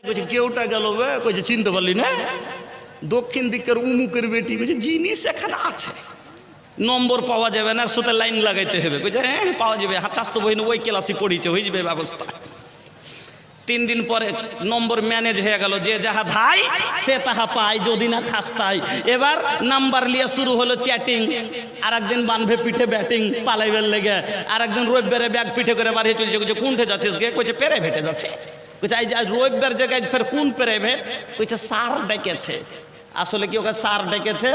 কইছে কেউটা গেল বে, কইছে চিনতে পারলি না? দক্ষিণ দিকের উমুকের বেটি। কইছে জিনিস এখানে আছে, নম্বর পাওয়া যাবে না, সাথে লাইন লাগাইতে হবে। কইছে হ্যাঁ পাওয়া যাবে, চাস্তো বহিন ওই ক্লাসে পড়িছে, হয়ে যাবে ব্যবস্থা। 3 দিন পরে নম্বর ম্যানেজ হয়ে গেল, যে যাহা ধাই সে তাহা পায়, যদি না খাস্তায়। এবার নাম্বার লিয়ে শুরু হলো চ্যাটিং। আর একদিন বানভে পিঠে ব্যাটিং পালাইবার লেগে, আর একদিন রবিবারে ব্যাগ পিঠে করে বাড়ি চলছে। কইছে কোনঠে যাচ্ছিস গে? কইছে প্রাইভেটে যাচ্ছে। কইছে আজ রবিবার জায়গায় ফের কোন প্রাইভেট? কইছে স্যার ডেকেছে। আসলে কি ওকে স্যার ডেকেছে?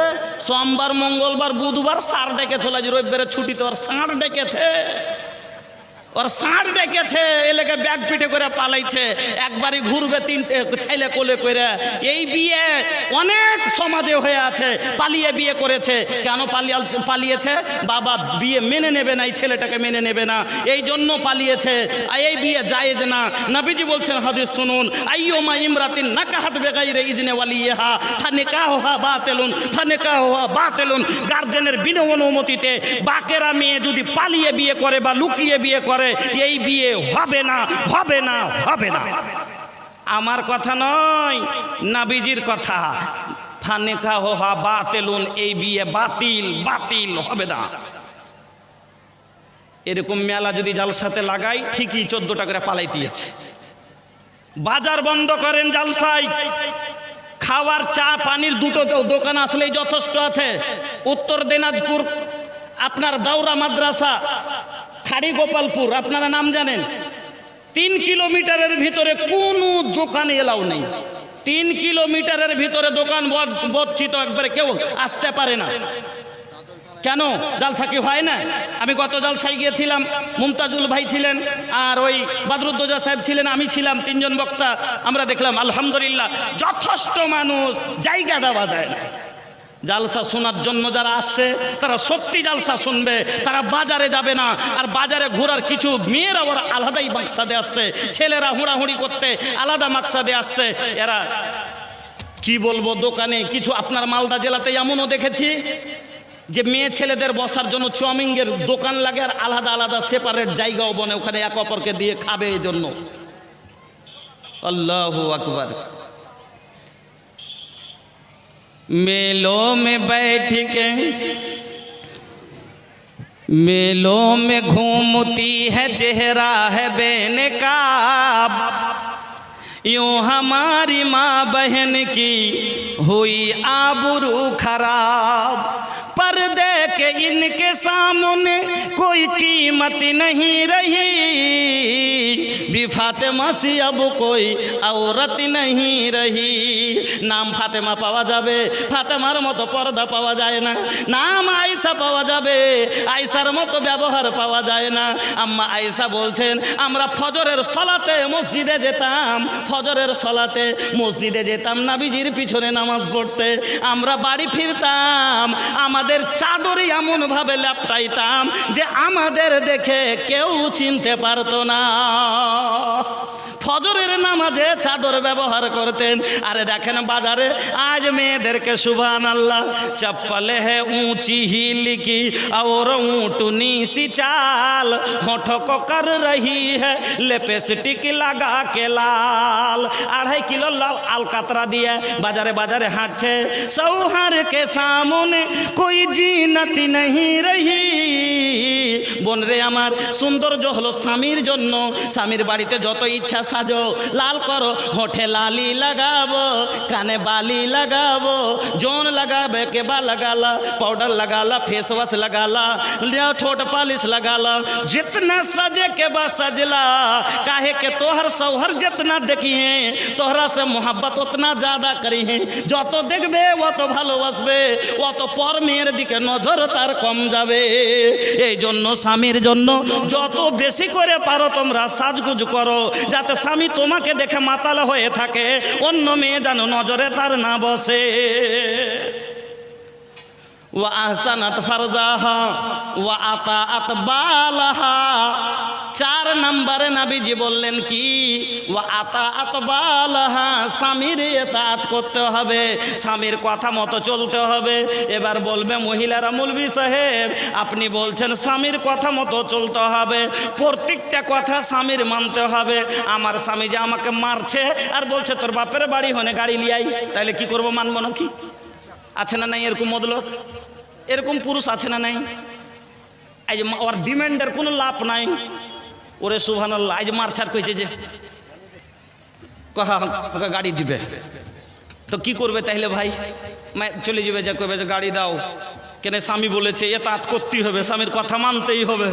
সোমবার মঙ্গলবার বুধবার স্যার ডেকেছে, আজ রবিবারে ছুটিতে ওর স্যার ডেকেছে, ওর সার ডেকেছে। এলাকা ব্যাগ পিঠে করে পালাইছে, একবারই ঘুরবে 3টে ছেলে কোলে করে। এই বিয়ে অনেক সমাজে হয়ে আছে, পালিয়ে বিয়ে করেছে। কেন পালিয়েছে? বাবা বিয়ে মেনে নেবে না, এই ছেলেটাকে মেনে নেবে না, এই জন্য পালিয়েছে। এই বিয়ে জায়েজ না। নবীজি বলছেন, হাদিস শুনুন, আইয়ুমা ইমরাতিন নাকাহাত বিগাইরি ইজনি ওয়ালিহা ফানিকাহুহা বাতিলুন ফানিকাহুহা বাতিলুন। গার্জেনের বিনা অনুমতিতে বাকেরা মেয়ে যদি পালিয়ে বিয়ে করে বা লুকিয়ে বিয়ে করে, এই বিয়ে হবে না, হবে না, হবে না। আমার কথা নয়, নবীজির কথা। ফানিকাহুহা বাতিলুন, এই বিয়ে বাতিল, বাতিল হবে না। এরকম মেলা যদি জালসাতে লাগাই, ঠিকই 14টা করে পালাই দিয়েছে। বাজার বন্ধ করেন জালসায়, খাওয়ার চা পানির দুটো দোকান আসলেই যথেষ্ট আছে। উত্তর দিনাজপুর আপনার দাউরা মাদ্রাসা, খাড়ি গোপালপুর, আপনারা নাম জানেন। 3 কিলোমিটারের ভিতরে কোনো দোকানে এলাও নেই। 3 কিলোমিটারের ভিতরে দোকান বর্জিত, একবারে কেউ আসতে পারে না। কেন? জালসা কি হয় না? আমি গত জালসায় গিয়েছিলাম, মুমতাজুল ভাই ছিলেন, আর ওই বাদরুদ্দোজা সাহেব ছিলেন, আমি ছিলাম, 3 জন বক্তা। আমরা দেখলাম আলহামদুলিল্লাহ যথেষ্ট মানুষ, জায়গা দেওয়া যায় না। জালসা শোনার জন্য যারা আসছে তারা সত্যি জালসা শুনবে, তারা বাজারে যাবে না। আর বাজারে ঘোরার কিছু মেয়েরা ওরা আলাদাই মাকসাদে আসছে, ছেলেরা হুড়াহুড়ি করতে আলাদা মাকসাদে আসছে। এরা কি বলবো, দোকানে কিছু আপনার মালদা জেলাতে এমনও দেখেছি যে মেয়ে ছেলেদের বসার জন্য চাউমিনের দোকান লাগে, আর আলাদা আলাদা সেপারেট জায়গাও বনে, ওখানে এক অপরকে দিয়ে খাবে এই জন্য। আল্লাহু আকবার। मेलों में बैठ के मेलों में घूमती है चेहरा है बेनकाब, यूं हमारी माँ बहन की हुई आबरू खराब। पर्दे के इनके सामने कोई कीमत नहीं रही, भी फातिमा सी अब कोई औरत नहीं रही। नाम फातिमा পাওয়া যাবে, ফাতেমার মতো পর্দা পাওয়া যায় না। নাম আয়েশা পাওয়া যাবে, আয়েশার মতো ব্যবহার পাওয়া যায় না। আম্মা আয়েশা বলছেন, আমরা ফজরের সালাতে মসজিদে যেতাম, ফজরের সালাতে মসজিদে যেতাম নবীজির পিছনে নামাজ পড়তে। আমরা বাড়ি ফিরতাম, আমাদের চাদরই এমন ভাবে লেপটাইতাম যে আমাদের দেখে কেউ চিনতে পারতো না। ফজরের নামাজে চাদর ব্যবহার করতেন। আরে দেখেন বাজারে আজ মেয়েদেরকে সুবহানাল্লাহ, চপ্পলে হে ऊंची हील की और ऊँटनी सी चाल, होठों को कर रही है लिपस्टिक लगा के लाल। 2.5 किलो लाल अलकतरा दिए बाजारे बाजारे हाঁটছে, सौहार के सामने कोई जीनत नहीं रही। বোন রে আমার, সৌন্দর্য হলো স্বামীর জন্য। স্বামীর বাড়িতে যত ইচ্ছা সাজো, লাল করো, হোঠে লালি লাগাবো, কানে বালি लगाबो, जोन लगाबे के बा लगाला, पाउडर लगाला, फेस वॉश लगाला, ठोट पालिश लगाला, जितना सजे के बा सजला। काहे के तोहर सौहर जितना देखिए तोहरा से मोहब्बत उतना ज़्यादा करी है। যত দেখবে অত ভালোবাসবে, অত পর মেয়ের দিকে নজর তার কম যাবে। এই জন্য স্বামীর জন্য যত বেশি করে পারো তোমরা সাজগুজ করো, যাতে স্বামী তোমাকে দেখে মাতালা হয়ে থাকে, অন্য মেয়ে যেন নজরে তার না বসে। ওয়া আহসানাত ফারজাহা ওয়া আতাআত বালাহা 4 নম্বরে নবীজি বললেন কি, ওয়া আতাআত বালাহা, স্বামীর ইতাআত করতে হবে, স্বামীর কথা মতো চলতে হবে। এবার বলবে মহিলারা, মৌলভী সাহেব আপনি বলছেন স্বামীর কথা মতো চলতে হবে, প্রত্যেকটা কথা স্বামীর মানতে হবে। আমার স্বামী যে আমাকে মারছে আর বলছে তোর বাপের বাড়ি হনে গাড়ি লিয়াই, তাহলে কি করব, মানবো নাকি? আছে না নাই এরকম মদলোক? এরকম পুরুষ আছে না নাই? এই যে ওর ডিমান্ডের কোনো লাভ নাই। ওরে সুবহানাল্লাহ, এই যে মার ছাড় কইছে যে ওকে গাড়ি দিবে, তো কি করবে তাইলে ভাই? চলে যাবে, যে কবে যে গাড়ি দাও, কেন স্বামী বলেছে এতাত করতেই হবে, স্বামীর কথা মানতেই হবে।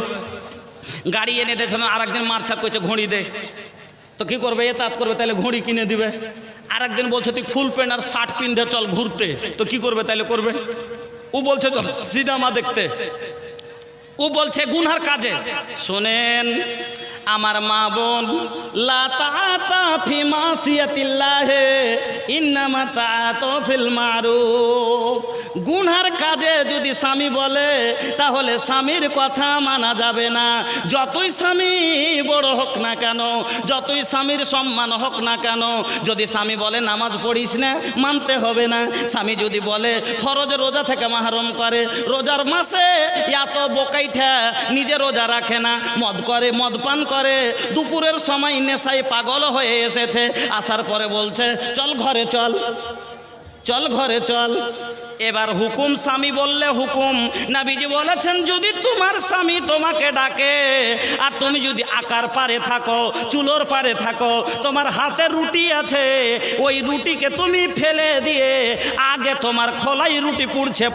গাড়ি এনে দিয়েছে, আর একদিন মার ছাড় কইছে ঘড়ি দে, তো কি করবে? এতাত করবে, তাহলে ঘড়ি কিনে দিবে। আর একদিন বলছে তুই ফুল প্যান্ট আর শার্ট পিন্ধে চল ঘুরতে, তো কি করবে? তাইলে করবে। ও বলছে চল সিনেমা দেখতে, ও বলছে গুনহার কাজে। শোনেন আমার মা বোন, লা তাআতা ফি মাসিয়াতিল্লাহ ইন্নামা তাআতু ফিল মারুফ। গুনহার কাজে যদি স্বামী বলে তাহলে স্বামীর কথা মানা যাবে না। যতই স্বামী বড় হোক না কেন, যতই স্বামীর সম্মান হোক না কেন, যদি স্বামী বলে নামাজ পড়িস না, মানতে হবে না। স্বামী যদি বলে ফরজ রোজা থেকে মাহরুম করে, রোজার মাসে এত বোকাইঠা নিজে রোজা রাখে না, মদ করে, মদ পান করে, দুপুরের সময় নেশায় পাগল হয়ে এসেছে, আসার পরে বলছে চল ঘরে চল, চল ঘরে চল। এবার হুকুম, স্বামী বললে হুকুম। নবীজি বলেছেন যদি তোমার স্বামী তোমাকে ডাকে আর তুমি যদি আকার পারে থাকো, চুলোর পারে থাকো, তোমার হাতে রুটি আছে, ওই রুটিকে তুমি ফেলে দিয়ে আগে তোমার খোলাই রুটি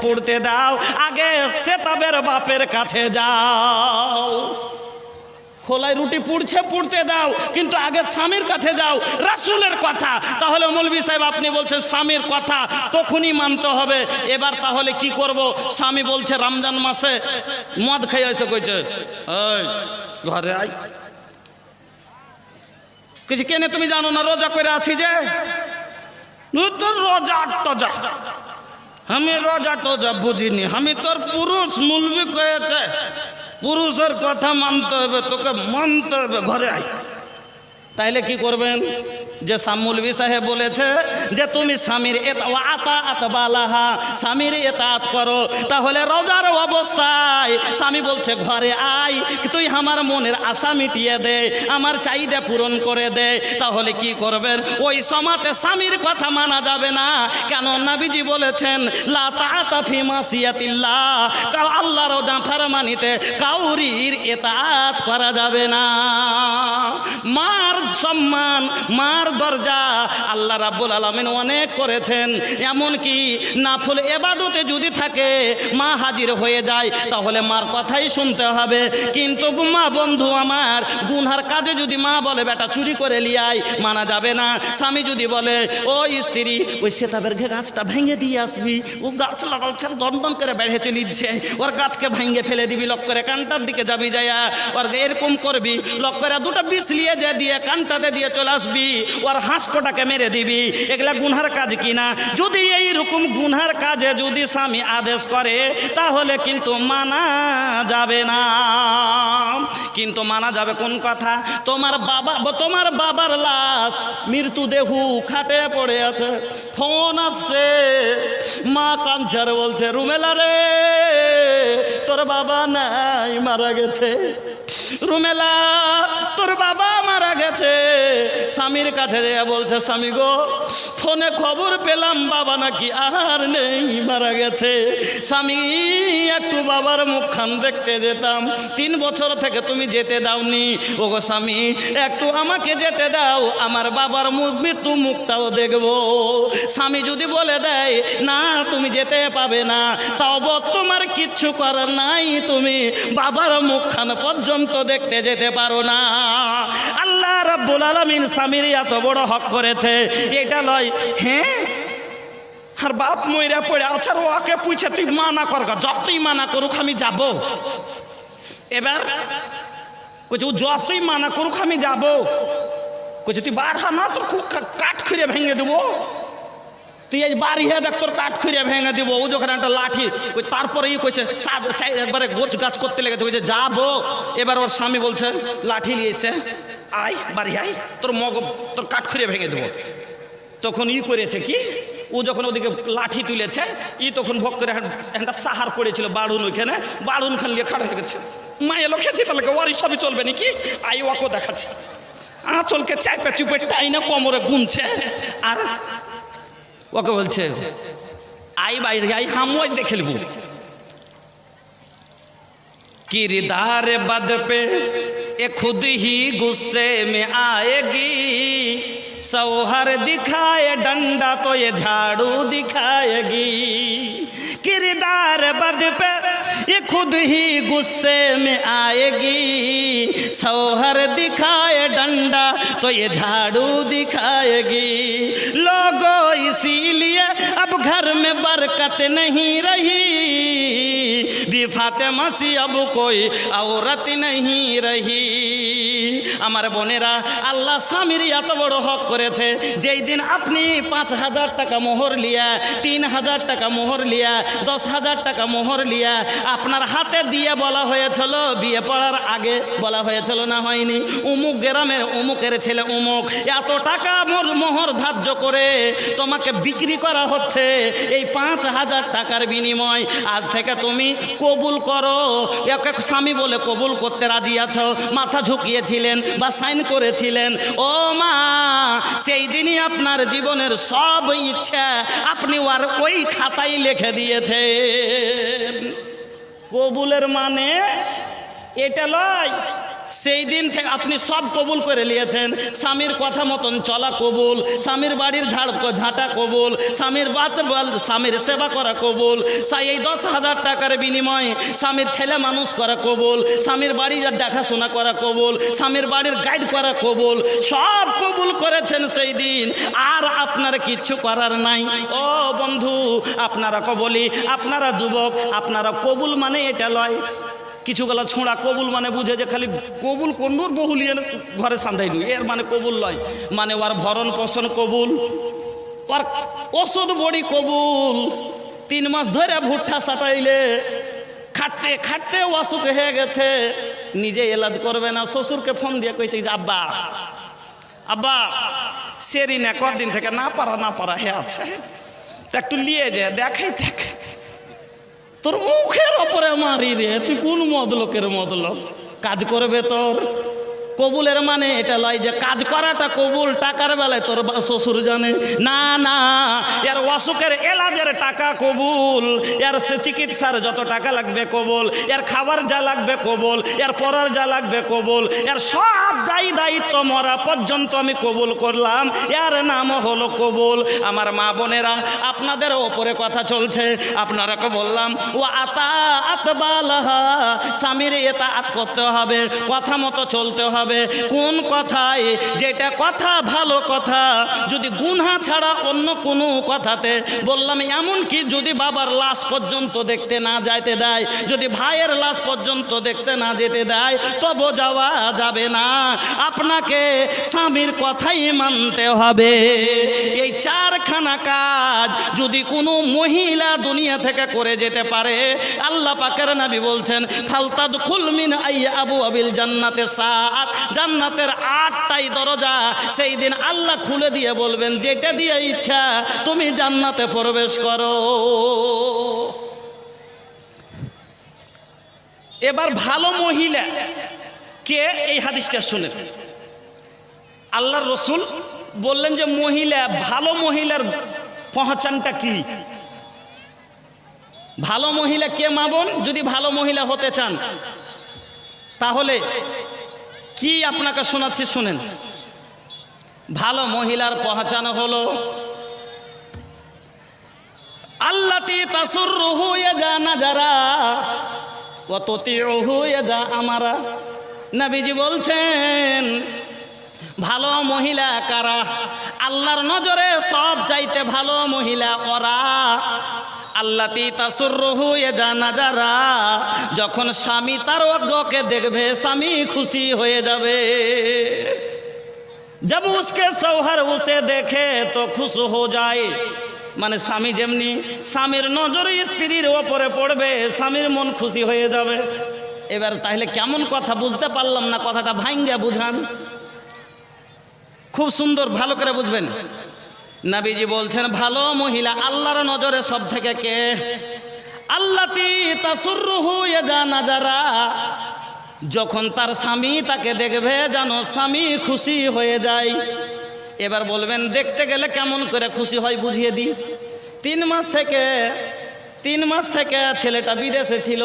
পুড়তে দাও, আগে সেতাবের বাপের কাছে যাও। খোলাই রুটি পুড়তে দাও, কিন্তু আগে স্বামীর কাছে যাও, রাসূলের কথা। তাহলে মৌলভী সাহেব আপনি বলছেন স্বামীর কথা তখনই মানতে হবে। এবার তাহলে কি করব? স্বামী বলছে রমজান মাসে মদ খেয়ে এসে কইছে এই ঘরে আই, কিছু কেনে তুমি জানো না রোজা করে আছি যে? তোর রোজা টজা, আমি রোজা টজা বুঝিনি, আমি তোর পুরুষ। মৌলভী কয়েছে পুরুষের কথা মানতে হবে, তোকে মানতে হবে, ঘরে আয়। তাইলে কি করবেন? যে মৌলভী সাহেব বলেছে যে তুমি স্বামীর আতাআত বালাহা, স্বামীর ইতাআত করো, তাহলে রোজার অবস্থায় স্বামী বলছে ঘরে আয়, তুই আমার মনের আশা মিটিয়ে দে, আমার চাহিদা পূরণ করে দে, তাহলে কি করবেন? ওই সময়তে স্বামীর কথা মানা যাবে না। কেন? নবীজি বলেছেন লা তাআতা ফি মাসিয়াতিল্লাহ, আল্লাহর নাফরমানিতে কাউরির ইতাআত করা যাবে না। মার সম্মান, মার দরজা আল্লাহ রাব্বুল আলামিন অনেক করেছেন। এমনকি নাফল ইবাদতে যদি থাকে, মা হাজির হয়ে যায়, তাহলে মার কথাই শুনতে হবে। কিন্তু মা বন্ধু আমার, গুনহার কাজে যদি মা বলে বেটা চুরি করে লিয়াই, মানা যাবে না। স্বামী যদি বলে ও স্ত্রী ওই সেতাবের গাছটা ভেঙে দিয়ে আসবি, ও গাছ লাগাচ্ছে দন করে বেড়েছে নিচ্ছে, ওর গাছকে ভেঙে ফেলে দিবি, লক করে কানটার দিকে যাবি, যাইয়া ওর এরকম করবি, লক করে দুটো বিষ লিয়ে যে দিয়ে কানটাতে দিয়ে চলে আসবি, ওর হাঁসকোটাকে মেরে দিবি। এগুলা গুনহার কাজ কিনা? যদি এইরকম গুনহার কাজে যদি স্বামী আদেশ করে তাহলে কিন্তু মানা যাবে না। কিন্তু মানা যাবে কোন কথা? তোমার বাবার লাশ মৃত্যুদেহ খাটে পড়ে আছে, ফোন আসছে, মা কাঞ্চার বলছে রুমেলা রে তোর বাবা নাই, মারা গেছে। রুমেলা তোর বাবা মারা গেছে। স্বামীর কাছে যেয়ে বলছে স্বামী গো, ফোনে খবর পেলাম বাবা নাকি আর নেই, মারা গেছে। স্বামী একটু বাবার মুখখান দেখতে যেতাম, 3 বছর থেকে তুমি যেতে দাওনি। ও গো স্বামী একটু আমাকে যেতে দাও, আমার বাবার মৃত্যু মুখটাও দেখবো। স্বামী যদি বলে দেয় না তুমি যেতে পাবে না, তাও তোমার কিচ্ছু করার নাই, তুমি বাবার মুখখান পর্যন্ত দেখতে যেতে পারো না। আল্লাহ রাব্বুল আলামিন স্বামীর এত বড় হক করেছে, এটা লয় হ্যাঁ আর বাপ মইরা পড়ে আছার ওকে পুছে তুই মানা কর, যতই মানা করুক আমি যাব। এবার কইছে ও যতই মানা করুক আমি যাব। কইছে তুই বার হা না, তোর খুব কাঠ খুঁড়ে ভেঙে দেবো। তুই এই বাড়ি হয়ে দেখ তোর কাঠ খুঁড়ে ভেঙে দিব। ও যখন একটা লাঠি তারপরে ই কইছে একবারে গোছ গাছ করতে লেগেছে, কইছে যাবো। এবার ওর স্বামী বলছে লাঠি নিয়েছে, আয় বাড়ি আয়, তোর কাঠ খুঁড়ে ভেঙে দেবো। তখন ই করেছে কি, ও যখন ওদিকে লাঠি তুলেছে, ই তখন ভক্ত করে একটা সাহার পড়েছিল বাড়ুন, ওইখানে বাড়ুন খান নিয়ে খাড়া হয়ে গেছে। মায়ে লোকেছে তাহলে ওরই সবই চলবে নাকি, আই ওকে দেখাচ্ছে, আঁচলকে চাপে চুপে টাইনা কোমরে গুনছে, আর ওকে বলছে আই বাইরে আই, হামু আজ দেখে নেবো। किरदार बद पे ये खुद ही गुस्से में आएगी, सौहर दिखाए डंडा तो ये झाड़ू दिखाएगी। किरदार बद पे ये खुद ही गुस्से में आएगी, सौहर दिखाए डंडा तो ये झाड़ू दिखाएगी। लोगों इसीलिए अब घर में बरकत नहीं रही, फातिमा सी अब कोई औरत नहीं रही। আমার বোনেরা, আল্লাহ স্বামীর এত বড় হক করেছে, যেই দিন আপনি 5,000 টাকা মোহর লিয়া, 3,000 টাকা মোহর লিয়া, 10,000 টাকা মোহর লিয়া আপনার হাতে দিয়ে বলা হয়েছিল, বিয়ে পড়ার আগে বলা হয়েছিল না হয়নি, উমুক গ্রামের উমুকের ছেলে উমুক এত টাকা মোহর ধার্য করে তোমাকে বিক্রি করা হচ্ছে এই 5,000 টাকার বিনিময়। আজ থেকে তুমি কবুল করো। এক এক স্বামী বলে কবুল করতে রাজি আছো, মাথা ঝুঁকিয়েছিলেন বা সাইন করেছিলেন। ও মা, সেই দিনই আপনার জীবনের সব ইচ্ছা আপনি আর ওই খাতায় লিখে দিয়েছেন। কবুলের মানে এটা লয়, সেই দিন থেকে আপনি সব কবুল করে নিয়েছেন। স্বামীর কথা মতন চলা কবুল, স্বামীর বাড়ির ঝাঁটা কবুল, স্বামীর সেবা করা কবুল, এই 10,000 টাকার বিনিময়ে স্বামীর ছেলে মানুষ করা কবুল, স্বামীর বাড়ি দেখাশোনা করা কবুল, স্বামীর বাড়ির গাইড করা কবুল, সব কবুল করেছেন সেই দিন। আর আপনার কিচ্ছু করার নাই। ও বন্ধু, আপনারা কবলি, আপনারা যুবক, আপনারা কবুল মানে এটা লয়। কিছু গলা ছোঁড়া কবুল মানে বুঝে যে খালি কবুল কোনর বহুলিয়ে ঘরে সান্দাইনি, এর মানে কবুল লয়। মানে ওর ভরণ পোষণ কবুল, ওর ওষুধ বড়ি কবুল। 3 মাস ধরে ভুট্টা সাটাইলে খাটতে খাটতে অসুখ হয়ে গেছে, নিজে এলাজ করবে না, শ্বশুরকে ফোন দিয়ে কইছে যে আব্বা আব্বা সেরি না, কদিন থেকে না পারা হে আছে, একটু নিয়ে যে দেখাই দেখ। তোর মুখের ওপরে মারি রে, তুই কোন মদলোকের মদলোক, কাজ করবে তোর। কবুলের মানে এটা লয় যে কাজ করাটা কবুল, টাকার বেলায় তোর শ্বশুর জানে না। না, এর অসুখের এলাজের টাকা কবুল, এর চিকিৎসার যত টাকা লাগবে কবুল, এর খাবার যা লাগবে কবুল, এর পড়ার যা লাগবে কবুল, এর সব দায়িত্ব মরা পর্যন্ত আমি কবুল করলাম, এর নাম হলো কবুল। আমার মা বোনেরা, আপনাদের ওপরে কথা চলছে, আপনারাকে বললাম ও আতবালাহা, স্বামীর এতাআত করতে হবে, কথা মতো চলতে হবে। কোন কথায়, যেটা কথা ভালো কথা, যদি গুনাহ ছাড়া অন্য কোনো কথাতে বললাম, এমন কি যদি বাবার লাশ পর্যন্ত দেখতে না যাইতে দেয়, যদি ভাইয়ের লাশ পর্যন্ত দেখতে না যেতে দেয়, তবু যাওয়া যাবে না। আপনাকে স্বামীর কথাই মানতে হবে। এই 4খানা কাজ যদি কোনো মহিলা দুনিয়া থেকে করে যেতে পারে, আল্লাহ পাকের নবী বলছেন ফালতাদখুল মিন আবওয়াবিল জান্নাতে সাআত, জান্নাতের 8টাই দরজা সেই দিন আল্লাহ খুলে দিয়ে বলবেন, যেটা দিয়ে ইচ্ছা তুমি জান্নাতে প্রবেশ করো। এবার ভালো মহিলা কে, এই হাদিসটা শুনে আল্লাহর রসুল বললেন যে মহিলা, ভালো মহিলার পহচানটা কি? ভালো মহিলা কে মা বোন? যদি ভালো মহিলা হতে চান তাহলে কি আপনাকে শোনাচ্ছি, শুনেন। ভালো মহিলার পহচান হলো আল্লাতি তাসুররুহু ইয়াজা নাজারা ওয়া তুতিউহু ইয়াজা আমারা। নবীজি বলছেন ভালো মহিলা কারা? আল্লাহর নজরে সব চাইতে ভালো মহিলা ওরা আল্লাতি তাসুররুহু ইয়াজা নাজারা, যখন স্বামী তার অজ্ঞকে দেখবে স্বামী খুশি হয়ে যাবে। जब उसके सौहर उसे देखे तो खुश हो जाए, মানে স্বামী যেমনি স্বামীর নজর স্ত্রীর ওপরে পড়বে, স্বামীর মন খুশি হয়ে যাবে। এবার তাহলে কেমন কথা বুঝতে পারলাম না, কথাটা ভাঙ্গা বুঝান, খুব সুন্দর ভালো করে বুঝবেন। নবীজি বলছেন ভালো মহিলা আল্লাহর নজরে সব থেকে কে? আল্লাতি তাসুররুহু ইয়াজা নাজারা, যখন তার স্বামী তাকে দেখবে যেন স্বামী খুশি হয়ে যায়। এবার বলবেন দেখতে গেলে কেমন করে খুশি হয় বুঝিয়ে দিই। 3 মাস থেকে ছেলেটা বিদেশে ছিল,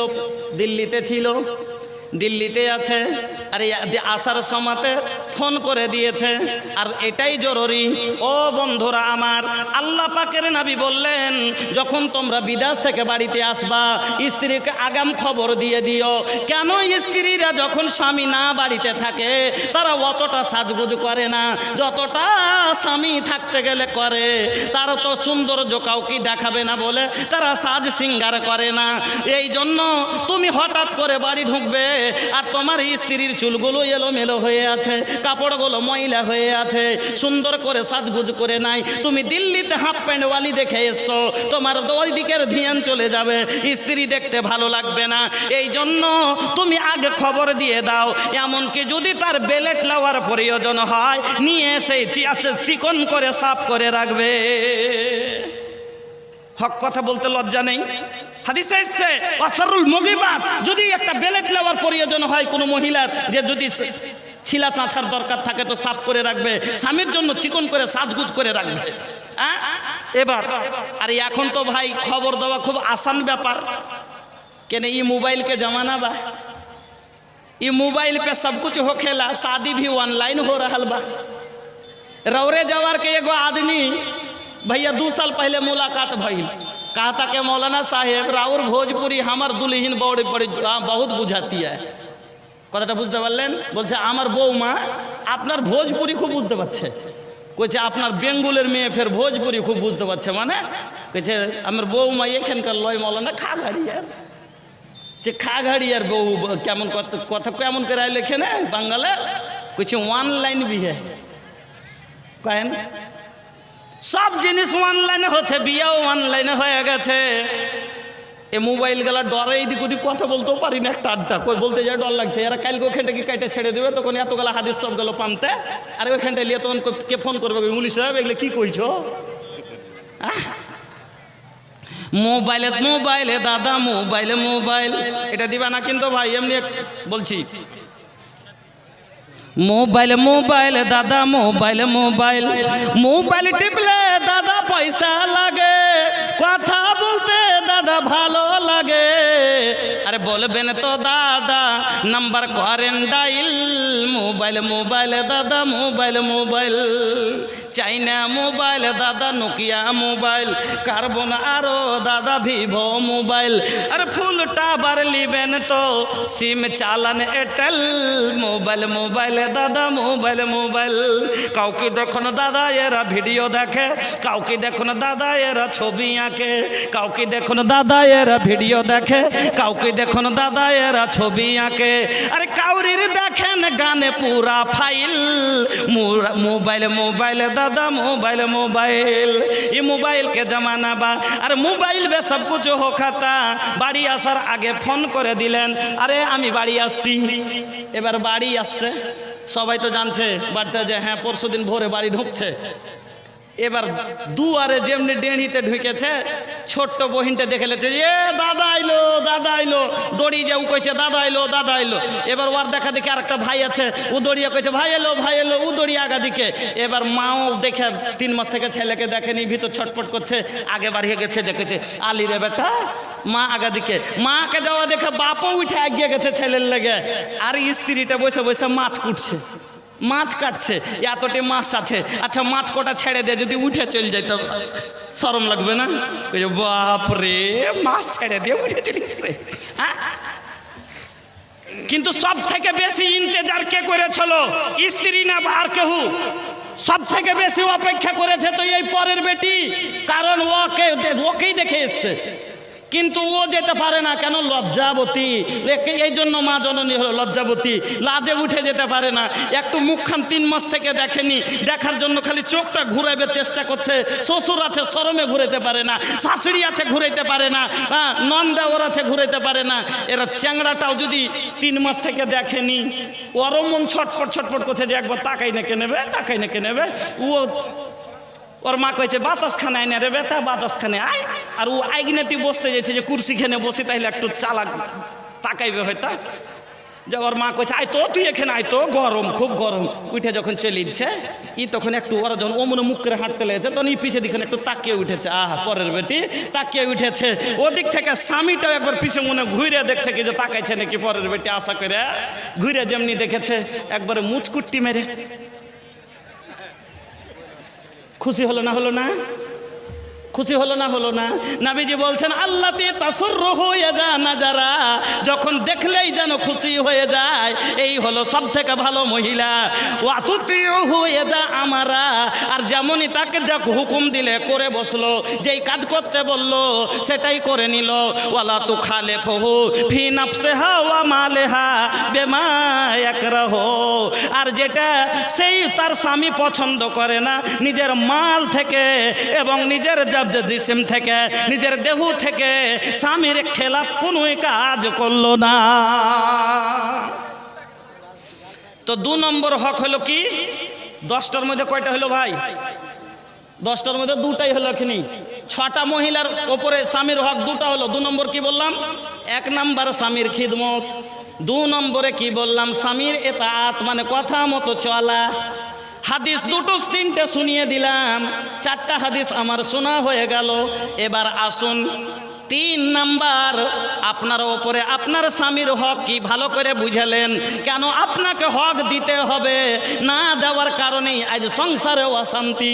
দিল্লিতে ছিল, দিল্লিতে আছে। আর আসার সময়তে ফোন করে দিয়েছে। আর এটাই জরুরি ও বন্ধুরা আমার, আল্লাহ পাকের নবী বললেন যখন তোমরা বিদেশ থেকে বাড়িতে আসবা স্ত্রীকে আগাম খবর দিয়ে দিও। কেন? স্ত্রীরা যখন স্বামী না বাড়িতে থাকে তারা অতটা সাজগুজ করে না যতটা স্বামী থাকতে গেলে করে। তারা তো সৌন্দর্য কাউকে দেখাবে না বলে তারা সাজ সিঙ্গার করে না। এই জন্য তুমি হঠাৎ করে বাড়ি ঢুকবে আর তোমার স্ত্রীর চুলগুলো এলোমেলো হয়ে আছে, কাপড়গুলো ময়লা হয়ে আছে, সুন্দর করে সাজগুজ করে নাই। তুমি দিল্লিতে হাফ প্যান্টওয়ালি দেখে এসছো, তোমার ওই দিকের ধ্যান চলে যাবে, স্ত্রী দেখতে ভালো লাগবে না। এই জন্য তুমি আগে খবর দিয়ে দাও। এমনকি যদি তার বেলেট লাওয়ার প্রয়োজন হয় নিয়ে সেই চিকন করে সাফ করে রাখবে। হক কথা বলতে লজ্জা নেই। হাদিসে এসেছে ওয়াসারুল মুগিবাত, যদি একটা বেলেট লাওয়ার প্রয়োজন হয় কোনো মহিলার, যে যদি ছিলা চাঁচার দরকার থাকে তো সাফ করে রাখবে, স্বামীর জন্য চিকন করে সাজগুজ করে রাখবে। এবার আর এখন তো ভাই খবর দেওয়া খুব আসান ব্যাপার। কেন? ये मोबाइल के जमाना बा, ये मोबाइल पे सब कुछ हो खेला, शादी भी ऑनलाइन हो रहा बा। रौरे जवार के एगो आदमी भैया 2 साल पहले मुलाकात भइल, कहा था कि मौलाना साहेब राउर भोजपुरी हमार दुल्हन बहुत बुझाती है। কথাটা বুঝতে পারলেন? বলছে আমার বৌমা আপনার ভোজপুরি খুব বুঝতে পারছে। কইছে আপনার বেঙ্গলের মেয়ে ফের ভোজপুরি খুব বুঝতে পারছে। মানে কইছে আমার বৌমা এখানকার লয় মৌলানা খাগাড়িয়ার, যে খাগাড়িয়ার বউ কেমন কথা কেমন করে লেখে না বাংলায়। কইছে অনলাইন বিয়ে কেন? সব জিনিস অনলাইনে হচ্ছে, বিয়েও অনলাইনে হয়ে গেছে। এ মোবাইল গেলা ডরে এদিক ওদিক কথা বলতেও পারি না, একটা আড্ডা কই বলতে যায় ডর লাগছে। এরা কালকে ওখানটা কি কাইটা ছেড়ে দেবে, তখন এতগুলা হাদিস সব গেল পানতে। আর ওইখানটা নিয়ে তখন কে ফোন করবে, মুলি সাহেব এগুলো কি কইছো? মোবাইলে মোবাইলে দাদা মোবাইলে মোবাইল, এটা দিবা না কিন্তু ভাই, এমনি বলছি। মোবাইল মোবাইল দাদা মোবাইল মোবাইল, মোবাইল টিপলে দাদা পয়সা লাগে, কথা বলতে দাদা ভালো লাগে। আরে বলবেন তো দাদা নাম্বার করেন ডাইল, মোবাইল মোবাইল দাদা মোবাইল মোবাইল, চাইনা মোবাইল দাদা নোকিয়া মোবাইল, কার্বন আরো দাদা ভিভো মোবাইল। আরে ফুল টাবার লিবেন তো সিম চালান এয়ারটেল, মোবাইল মোবাইল দাদা মোবাইল মোবাইল। কাউকে দেখুন দাদা এরা ভিডিও দেখে, কাউকে দেখুন দাদা এরা ছবি আঁকে, কাউকে দেখুন দাদা এরা ভিডিও দেখে, কাউকে দেখুন দাদা এরা ছবি আঁকে। আরে কাউরির দেখেন গানে পুরা ফাইল, মোবাইল মোবাইল दादा मोबाइल मोबाइल, ये मोबाइल के जमाना बा। अरे मोबाइल में सब कुछ हो खाता। बाड़ी आसार आगे फोन करे दिलेन, अरे आमी बाड़ी आसছি, এবার বাড়ি আসছে, সবাই তো জানছে বাড়িতে যে হ্যাঁ পরশু দিন ভোরে বাড়ি ঢুকছে। এবার দুয়ারে যেমনি ডেঁড়িতে ঢুকেছে, ছোট্ট বহিনটা দেখে লেছে এ দাদা আইলো দাদা আইলো, দড়ি যে ও কইছে দাদা আইলো দাদা আইলো। এবার ওর দেখা দেখে আরেকটা ভাই আছে, ও দড়িয়া কইছে ভাই এলো, ও দড়িয়া আগা দিকে। এবার মাও দেখে 3 মাস থেকে ছেলেকে দেখেনি, ভিতর ছটপট করছে, আগে বাড়িয়ে গেছে, দেখেছে আলি রে বেটা, মা আগা দিকে। মাকে যাওয়া দেখে বাপও উঠে এগিয়ে গেছে ছেলের লেগে। আর স্ত্রীটা বসে বসে মাছ কুটছে, মাছ কাটছে, এতটি মাছ আছে। আচ্ছা মাছ কটা ছেড়ে দে, যদি উঠে চলে যেত শরম লাগবে না? বাপরে মাছ ছেড়ে দিয়ে উঠে চলে গেছে। কিন্তু সব থেকে বেশি ইন্তেজার কে করেছিল? স্ত্রী না আর কেউ? সব থেকে বেশি অপেক্ষা করেছে তো এই পরের বেটি, কারণ ওকেই দেখে এসছে। কিন্তু ও যেতে পারে না কেন? লজ্জাবতী। এই জন্য মা জননী হলো লজ্জাবতী, লাজে উঠে যেতে পারে না। একটু মুখখান 3 মাস থেকে দেখেনি, দেখার জন্য খালি চোখটা ঘুরাইবে চেষ্টা করছে। শ্বশুর আছে শরমে ঘুরাইতে পারে না, শাশুড়ি আছে ঘুরাইতে পারে না, নন্দাওর আছে ঘুরাইতে পারে না। এরা চ্যাংড়াটাও যদি 3 মাস থেকে দেখেনি, ওরও মন ছটফট ছটফট করছে যে একবার তাকাই না কে নেবে, তাকাই না কে নেবে। ওর মা কয়েছে বাতাসখানে আয় না রে বেটা, বাতাসখানে আয়। আর ও আইগিনাতি বসতে যাচ্ছে যে কুর্সিখানে বসে, তাইলে একটু চালাক তাকাইবে হয়তো। যে ওর মা কয়েছে আয় তো, তুই এখানে আয় তো, গরম খুব গরম। উঠে যখন চলে ইচ্ছে ই তখন একটু, ওরা যখন অমনে মুখ করে হাঁটতে লেগেছে তখন ই পিছিয়ে দিকে একটু তাকিয়ে উঠেছে। আহা, পরের বেটি তাকিয়ে উঠেছে। ওদিক থেকে স্বামীটাও একবার পিছিয়ে মনে ঘুরে দেখছে কি যে তাকাইছে নাকি পরের বেটি, আশা করে ঘুরে যেমনি দেখেছে একবারে মুচকুট্টি মেরে। খুশি হলো না? হলো না? খুশি হলো না? হলো না? নবীজি বলছেন আল্লাতি তাসুররুহু ইয়াজা নাজারা, যখন দেখলেই যেন খুশি হয়ে যায়, এই হলো সব থেকে ভালো মহিলা। ওয়া তুতিউহু ইয়াজা আমারা, আর যেমনই তাকে যা হুকুম দিলে করে বসলো, যেই কাজ করতে বললো সেটাই করে নিল। ওয়ালা তুখালিফুহু ফি নাফসিহা ওয়া মালিহা বিমা ইয়াকরাহু, আর যেটা সেই তার স্বামী পছন্দ করে না, নিজের মাল থেকে এবং নিজের জিসিম থেকে, নিজের দেহ থেকে স্বামীর খেলাফ কোনো কাজ করলো না। তো 2 নম্বর হক হলো কি? 10টার মধ্যে কয়টা হলো ভাই? 10টার মধ্যে 2টাই হলো। এখানে 6টা মহিলার ওপরে স্বামীর হক 2টা হলো। 2 নম্বর কি বললাম? 1 নম্বর স্বামীর খিদমত, 2 নম্বরে কি বললাম? স্বামীর এতাআত, মানে কথা মতো চলা। হাদিস 2-3টে শুনিয়ে দিলাম, 4টা হাদিস আমার শোনা হয়ে গেল। এবার আসুন 3 নাম্বার, আপনার ওপরে আপনার স্বামীর হক কি ভালো করে বুঝালেন। কেন আপনাকে হক দিতে হবে, না দেওয়ার কারণেই আজ সংসারে অশান্তি।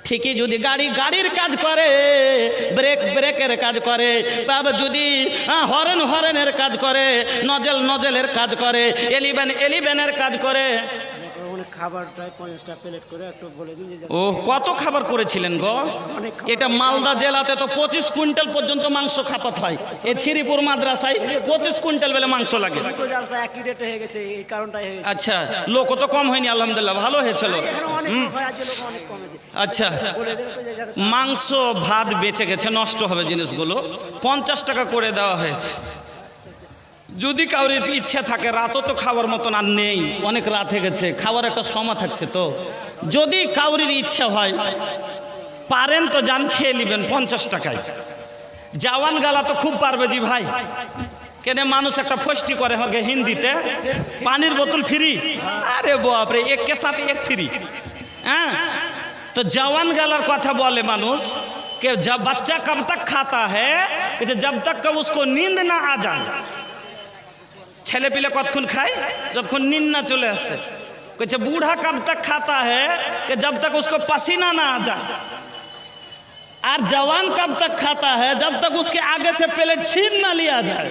ঠিকই যদি গাড়ির কাজ করে, ব্রেকের কাজ করে, যদি হরেনের কাজ করে, নজেলের কাজ করে, এলিভেনের কাজ করে। ও কত খাবার করেছিলেন গো? এটা মালদা জেলাতে তো 25 কুইন্টাল পর্যন্ত মাংস খাপাত হয়। এই শ্রীপুর মাদ্রাসায় 25 কুইন্টাল বেলে মাংস লাগে। আচ্ছা, লোক তো কম হয়নি, আলহামদুলিল্লাহ ভালো হয়েছিল। আচ্ছা, মাংস ভাত বেঁচে গেছে, নষ্ট হবে জিনিসগুলো, 50 টাকা করে দেওয়া হয়েছে। যদি কাউরির ইচ্ছা থাকে, রাতও তো খাওয়ার মতন আর নেই, অনেক রাত হয়ে গেছে, খাওয়ার একটা সময় থাকছে। তো যদি কাউরির ইচ্ছা হয় পারেন তো যান, খেয়ে নেবেন 50 টাকায়। জওয়ান গালা তো খুব পারবে জি ভাই, কেন মানুষ একটা ফষ্টি করে হবে হিন্দিতে, পানির বোতল ফ্রি। আরে বাপরে, এক কে সাথে এক ফ্রি। হ্যাঁ, তো জওয়ান গালার কথা বলে মানুষ कि जब बच्चा कब तक खाता है कि जब तक कब उसको नींद ना आ जाए। ছেলে পিলে কতক্ষণ খায়? যতক্ষণ नींद ना चले आसे। कहते बूढ़ा कब तक खाता है कि जब तक उसको पसीना ना आ जाए। और जवान कब तक खाता है? जब तक उसके आगे से प्लेट छीन ना लिया जाए।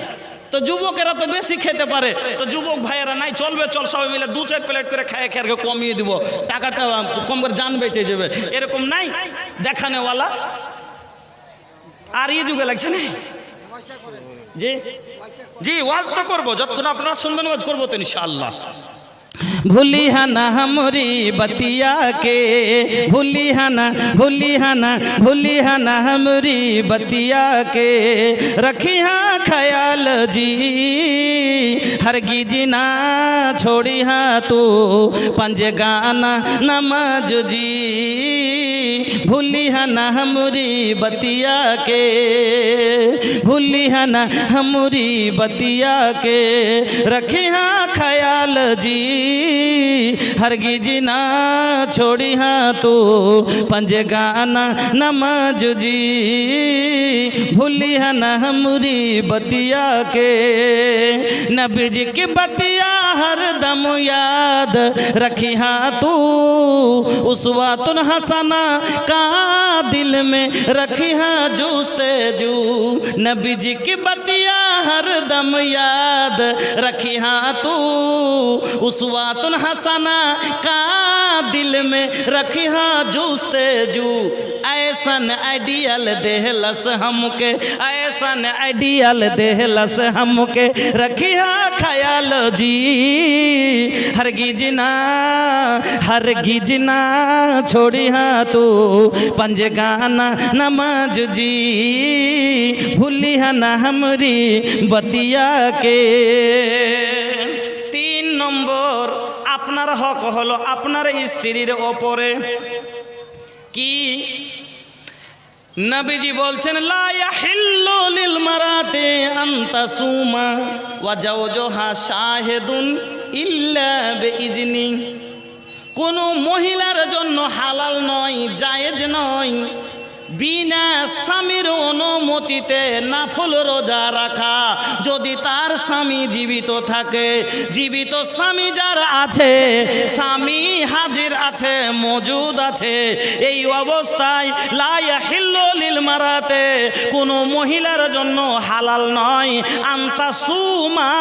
तो যুবকেরা তো বেশি খেতে পারে, তো যুবক ভাইয়েরা নাই চলবে, চল সবাই মিলে 2-4 প্লেট করে খায়, খেয়ে কমিয়ে দিব, টাকাটা কম করে জান বেঁচে যাবে, এরকম নাই দেখানেওয়ালা। আর এই যুগে লাগছে না জি জি, ওয়াজ তো করবো, যতক্ষণ আপনারা শুনবেন ওয়াজ করবো তো ইনশাআল্লাহ। भूलिहा ना हमरी बतिया के, भूलिहा ना हमरी बतिया के, रखिहा ख्याल जी हरगिज ना छोड़िहा तू पंजगाना नमाज जी। भूलिहा ना हमरी बतिया के, भूलिहा ना हमरी बतिया के, रखिहा ख्याल जी हरगिज ना छोड़िहा तू पंजगाना नमाज जी। भूलिहा ना हमरी बतिया के, नबी जी की बतिया हर दम याद रखिहा तू, उसवातुन हसना का दिल में रखिहा जूस्ते जू। नबी जी की बतिया हर दम याद रखिहा तू, उसवातुन हसना का दिल में रखिहा जूस्ते जू। ऐसे ऐसन आइडियल देहलस हमके, ऐसन आइडियल देहलस हमके, रखिया ख्याल जी हरगिज ना छोड़िया तू पंजगाना नमाज जी, भूलिया ना हमरी बतिया के। 3 নম্বর আপনার হক হলো আপনার স্ত্রীর ওপরে কি? নবীজি বলছেন লা ইয়াহিল্লু লিল মারাতি আন তাসুমা ওয়া জাওজুহা শাহিদুন ইল্লা বিইজনি। কোনো মহিলার জন্য হালাল নয়, জায়েজ নয় বিনা স্বামীর অনুমতিতে নাফল রোজা রাখা, যদি তার স্বামী জীবিত থাকে। জীবিত স্বামী যার আছে, স্বামী হাজির আছে, মজুদ আছে, এই অবস্থায় লা ইয়াহিল্লু লিল মারাতে, কোনো মহিলার জন্য হালাল নয় আনতা সুমা,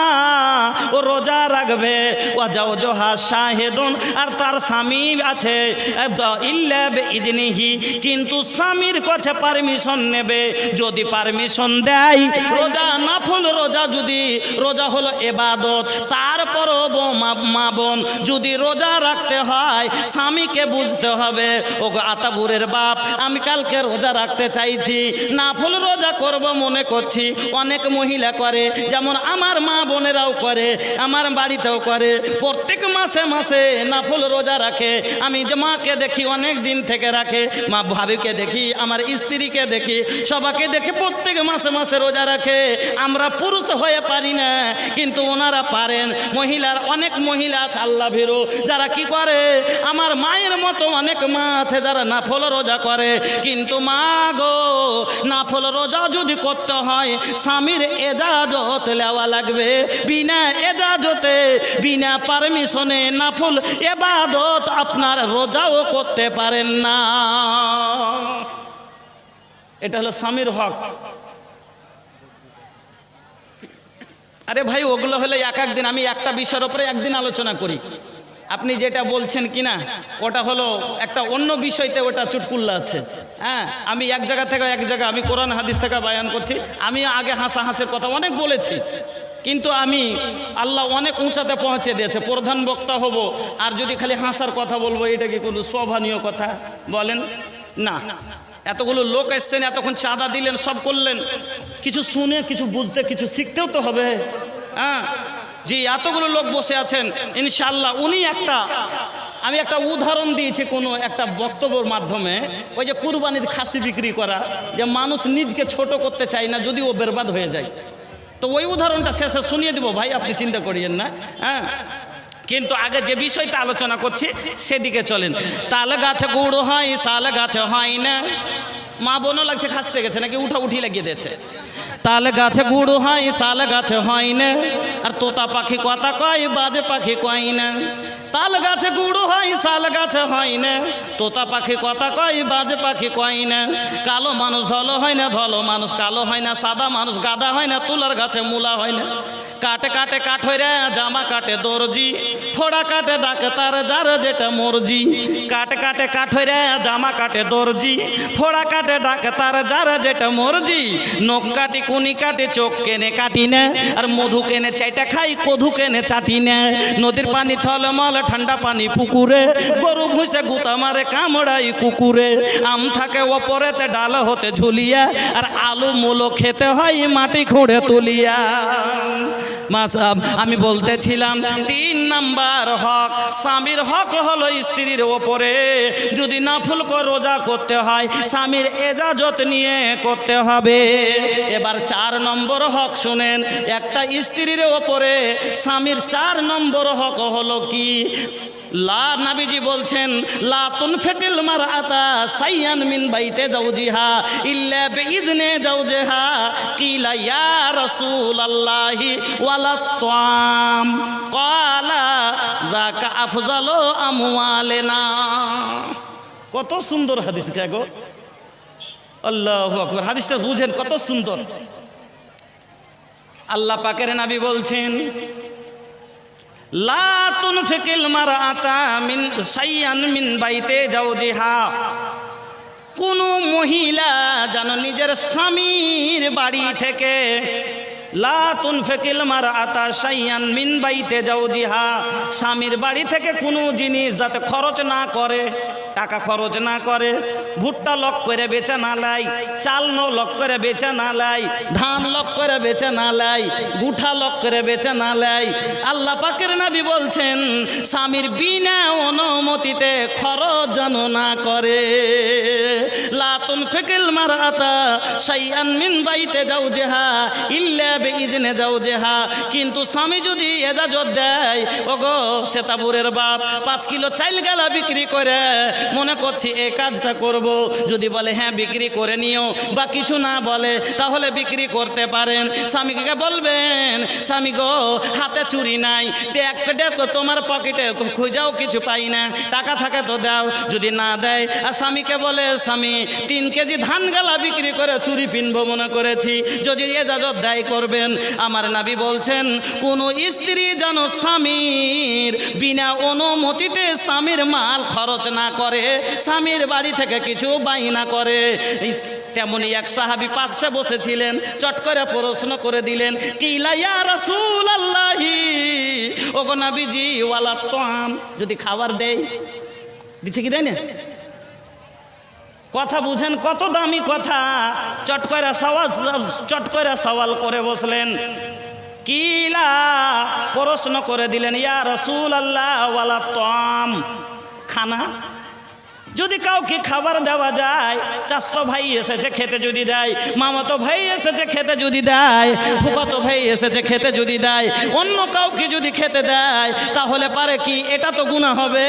ও রোজা রাখবে, ওয়া জাওজুহা শাহিদুন, আর তার স্বামী আছে, ইল্লা বিইজনিহি, কিন্তু স্বামীর কাছে পারমিশন নেবে। যদি পারমিশন দেয়, রোজা নাফল রোজা, যদি রোজা হলো ইবাদত, তারপরও মা বোন যদি রোজা রাখতে হয় স্বামীকে বুঝতে হবে, ও আতাবুরের বাপ আমি কালকে রোজা রাখতে চাইছি, নাফল রোজা করব মনে করছি। অনেক মহিলা করে, যেমন আমার মা বোনেরাও করে, আমার বাড়িতেও করে, প্রত্যেক মাসে মাসে নাফল রোজা রাখে। আমি যে মাকে দেখি অনেক দিন থেকে রাখে, মা ভাবিকে দেখি, আমার স্ত্রীকে দেখি, সবাইকে দেখে প্রত্যেক মাসে মাসে রোজা রাখে। আমরা পুরুষ হয়ে পারি না, কিন্তু ওনারা পারেন। মহিলার অনেক মহিলা আছে আল্লাহ ভীরু, যারা কি করে, আমার মায়ের মতো অনেক মা আছে যারা নাফল রোজা করে। কিন্তু মা গো, নাফল রোজা যদি করতে হয় স্বামীর এজাজত নেওয়া লাগবে। বিনা এজাজতে, বিনা পারমিশনে নাফল ইবাদত আপনার রোজাও করতে পারেন না। এটা হলো স্বামীর হক। আরে ভাই, ওগুলো হলে এক দিন, আমি একটা বিষয়ের উপরে একদিন আলোচনা করি। আপনি যেটা বলছেন কিনা ওটা হলো একটা অন্য বিষয়তে, ওটা চুটকুল্লা আছে। হ্যাঁ, আমি এক জায়গা থেকে এক জায়গা, আমি কোরআন হাদিস থেকে বায়ান করছি। আমি আগে হাসাহাসির কথা অনেক বলেছি, কিন্তু আমি আল্লাহ অনেক উঁচাতে পৌঁছে দিয়েছে। প্রধান বক্তা হব আর যদি খালি হাসার কথা বলবো, এটা কি কোনো শোভনীয় কথা বলেন? না। এতগুলো লোক এসছেন, এতক্ষণ চাঁদা দিলেন, সব করলেন, কিছু শুনে কিছু বুঝতে, কিছু শিখতেও তো হবে। হ্যাঁ জি, এতগুলো লোক বসে আছেন, ইনশাআল্লাহ উনি আমি একটা উদাহরণ দিয়েছি কোনো একটা বক্তব্যের মাধ্যমে, ওই যে কুরবানির খাসি বিক্রি করা, যে মানুষ নিজকে ছোট করতে চায় না, যদি ও বরবাদ হয়ে যায়। তো ওই উদাহরণটা শেষে শুনিয়ে দেবো ভাই, আপনি চিন্তা করিয়েন না। হ্যাঁ, কিন্তু আগে যে বিষয়টা আলোচনা করছি সেদিকে চলেন। তাল গাছে গুড় হয়, শাল গাছে হয় না। মা বোনও লাগছে খাসতে গেছে নাকি উঠি লাগিয়ে দিয়েছে। তাল গাছে গুড় হয়, শাল গাছে হয় না, আর তোতা পাখি কথা কয়, বাজে পাখি কয় না। তাল গাছে গুড় হয়, শাল গাছে হয় না, তোতা পাখি কথা কয়, বাজে পাখি কয় না। কালো মানুষ ধলো হয় না, ধলো মানুষ কালো হয় না, সাদা মানুষ গাদা হয় না, তুলার গাছে মূলা হয় না। কাটে কাটে কাঠরে জামা কাটে দর্জি, ফোড়া কাটে ডাক্তার যার যেটা মর্জি। কাটে কাটে কাঠরে জামা কাটে দর্জি, ফোড়া কাটে ডাক্তার যার যেটা মর্জি। নখ কাটি কুনি কাটে চোখ কেনে কাটি না, আর মধু কেনে চাইটা খাই, কধু কেনে চাটি না। নদীর পানি থলমল, ঠান্ডা পানি পুকুরে, গরু ভুষে গুতা মারে কামড়াই কুকুরে। আম থাকে ওপরেতে ডাল হতে ঝুলিয়া, আর আলু মূলো খেতে হয় মাটি খুঁড়ে তুলিয়া। আমি বলতেছিলাম 3 নাম্বার হক, স্বামীর হক হলো স্ত্রীর ওপরে। যদি নাফল রোজা করতে হয় স্বামীর এজাজত নিয়ে করতে হবে। এবার 4 নম্বর হক শুনেন, একটা স্ত্রীর ওপরে স্বামীর 4 নম্বর হক হলো কি? লা, নবীজি বলছেন লা তুনফিকুল মারআতা সাইয়ান মিন বাইতে জাওজিহা ইল্লা বিইজনি জাওজিহা। কিলা ইয়া রাসূলুল্লাহি ওয়ালা তাম, ক্বালা যাকা আফজালু আমওয়ালিনা। কত সুন্দর হাদিস গো, আল্লাহু আকবার। হাদিসটা বুঝেন কত সুন্দর। আল্লাহ পাকের নবী বলছেন লা তুনফিকুল মারআতা মিন সাইয়ান মিন বাইতে জাওজিহা। কোনো মহিলা যেন নিজের স্বামীর বাড়ি থেকে লা তুনফিকুল মারআতা শাইআন মিন বাইতি জাওজিহা, স্বামীর বাড়ি থেকে কোনো জিনিস যাতে খরচ না করে, টাকা খরচ না করে, ভুট্টা লক করে বেচে না লাই, চাল লক করে বেচে না লাই, ধান লক করে বেচে না লাই, গুঠা লক করে বেচে না লাই। আল্লাহ পাকের নবী বলছেন স্বামীর বিনা অনুমতিতে খরচ যেন না করে। লা তুনফিকুল মারআতা শাইআন মিন বাইতি জাওজিহা ইল্লা বিইজনি জাওজিহা, কিন্তু স্বামী যদি এজাজত দেয়, ওগো সেতাপুরের বাপ 5 কিলো চাইল গেলা বিক্রি করে মনে করছি এই কাজটা করব, যদি বলে হ্যাঁ বিক্রি করে নিও বা কিছু না বলে তাহলে বিক্রি করতে পারেন। স্বামীকে বলবেন স্বামী গো হাতে চুরি নাই, দেখো তোমার পকেটে খুঁজাও কিছু পাই না, টাকা থাকে তো দাও, যদি না দেয় আর স্বামীকে বলে স্বামী 3 কেজি ধান গেলা বিক্রি করে চুরি পিনবো মনে করেছি, যদি এজাজত দেয় করবেন। আমার নবী বলছেন কোনো স্ত্রী যেন স্বামীর বিনা অনুমতিতে স্বামীর মাল খরচ না করে, স্বামীর বাড়ি থেকে কিছু বাইনা করে। তেমনি এক সাহাবী পাশে বসেছিলেন, চট করে প্রশ্ন করে দিলেন কিলা ইয়া রাসূলুল্লাহি, ওগো নবীজি ওয়ালা তাম, যদি খাবার দেয়, দিচ্ছে কি দেয় না? কথা বুঝেন, কত দামি কথা। চট করে সওয়াল করে বসলেন, কিলা প্রশ্ন করে দিলেন ইয়া রাসূলুল্লাহ ওয়ালা তাম, খানা যদি কাউকে খাবার দেওয়া যায়, চাচতো ভাই এসেছে খেতে যদি দেয়, মামাতো ভাই এসেছে খেতে যদি দেয়, ফুফাতো ভাই এসেছে খেতে যদি দেয়, অন্য কাউকে যদি খেতে দেয় তাহলে পারে কি এটা তো গুনাহ হবে?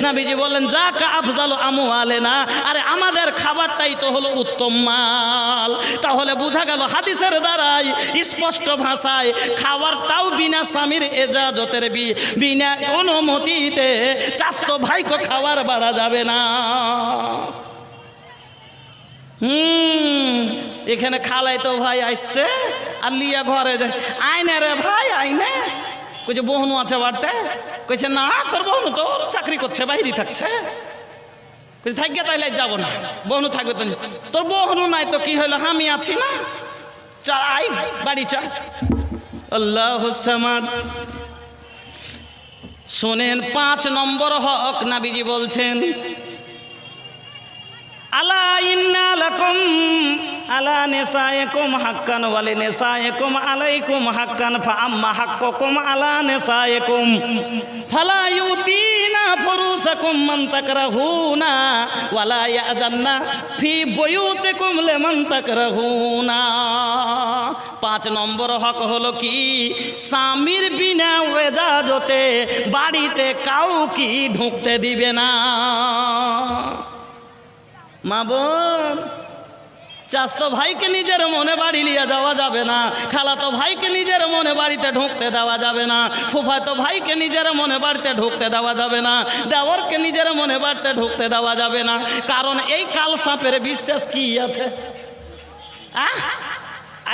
নবীজি বললেন যাকা আফজালু আমওয়ালিনা, আরে আমাদের খাবারটাই তো হলো উত্তম মাল। তাহলে বোঝা গেল হাদিসের দ্বারাই স্পষ্ট ভাষায় খাবারটাও বিনা স্বামীর এজাজতের বিনা অনুমতিতে চাচতো ভাইকে খাবার বাড়া যাবে না। এখানে খালাই তো ভাই আসছে আর লিয়া ঘরে আইনে রে ভাই আইনে, কইছে বহনু আছে বাড়তে, কইছে না তোর বহনু তো চাকরি করছে বাইরে থাকছে, কইছে থাকবে তাইলে যাবো না, বহনু থাকবে তো, তোর বহনু নাই তো কি হইলো আমি আছি না, চল আই বাড়ি চল। আল্লাহুস সামাদ। শোনেন 5 নম্বর হক নবীজি বলছেন আলা ইন্না লাকুম আলা নিসাইকুম হাক্কান ওয়া লিনিসাইকুম আলাইকুম হাক্কান ফা আম্মা হাক্কুকুম আলা নিসাইকুম ফালা ইউতিনা ফুরুসাকুম মান তাকরাহুনা ওয়া লা ইয়াজান্না ফি বুয়ুতিকুম লিমান তাকরাহুনা। 5 নম্বর হক হলো কি, স্বামীর বিনা এজাজতে বাড়িতে কাউকে ঢুকতে দিবে না। মা বোন, চাচতো ভাইকে নিজের মনে বাড়ি নিয়ে যাওয়া যাবে না, খালাতো ভাইকে নিজের মনে বাড়িতে ঢুকতে দেওয়া যাবে না, ফুফাতো ভাইকে নিজের মনে বাড়িতে ঢুকতে দেওয়া যাবে না, দেওরকে নিজের মনে বাড়িতে ঢুকতে দেওয়া যাবে না। কারণ এই কাল সাপের বিশ্বাস কি আছে?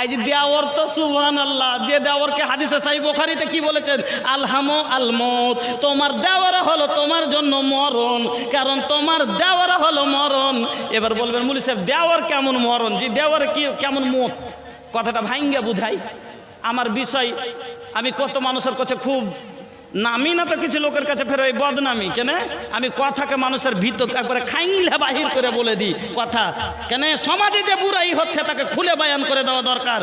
আজ দেওর তো সুবহানাল্লাহ, যে দেওরকে হাদিসে সহিহ বুখারীতে কি বলেছেন, আলহামু আল মউত, তোমার দেওর হলো তোমার জন্য মরণ, কারণ তোমার দেওর হলো মরণ। এবার বলবেন মুলি সাহেব দেওর কেমন মরণ, যে দেওর কি কেমন মত, কথাটা ভাঙ্গা বুঝাই। আমার বিষয় আমি কত মানুষের কাছে খুব নামি না তো কিছু লোকের কাছে ফের ওই বদনামি কেন, আমি কথাকে মানুষের ভিতর একবারে খাইলা বাহির করে বলে দিই কথা, কেন সমাজে যে বুড়াই হচ্ছে তাকে খুলে বায়ান করে দেওয়া দরকার।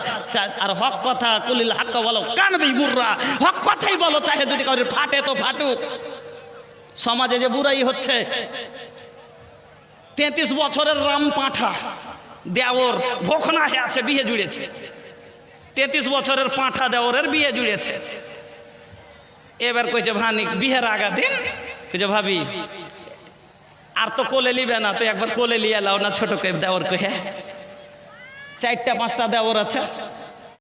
আর হক কথা কুলিল হাক্কা বলো কানবি বুড়া, হক কথাই বলো, চাহে যদি কারোর ফাটে তো ফাটুক। সমাজে যে বুড়াই হচ্ছে, 33 বছরের রাম পাঁঠা দেওর ভোখনা হয়ে আছে, বিয়ে জুড়েছে, 33 বছরের পাঁঠা দেওরের বিয়ে জুড়েছে। এবার কইছে ভানি বিয়ের আগা দিন, কইছে ভাবি আর তো কোলে লিবে না, তো একবার কোলে লিয়ে লাও না ছোটকে দেওর, কহে 4টা 5টা দেওর আছে,